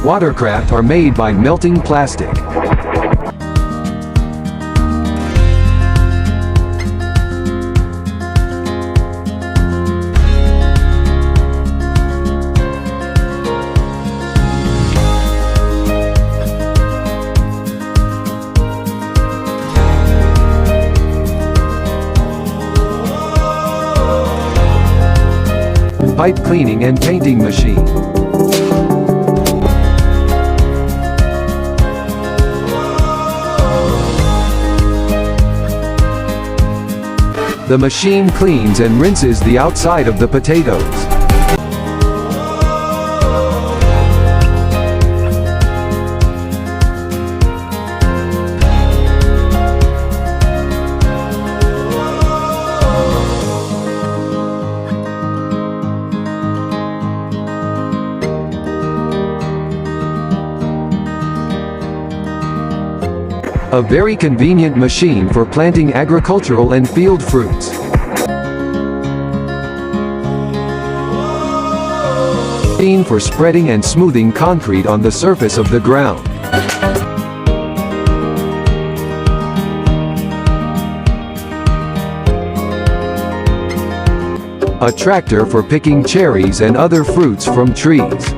Watercraft are made by melting plastic. Pipe cleaning and painting machine. The machine cleans and rinses the outside of the potatoes. A very convenient machine for planting agricultural and field fruits. Machine for spreading and smoothing concrete on the surface of the ground. A tractor for picking cherries and other fruits from trees.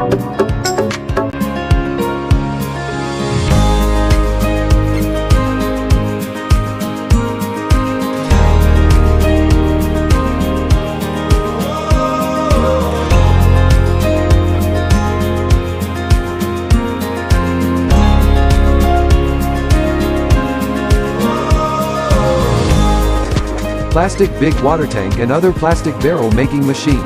Plastic big water tank and other plastic barrel making machine.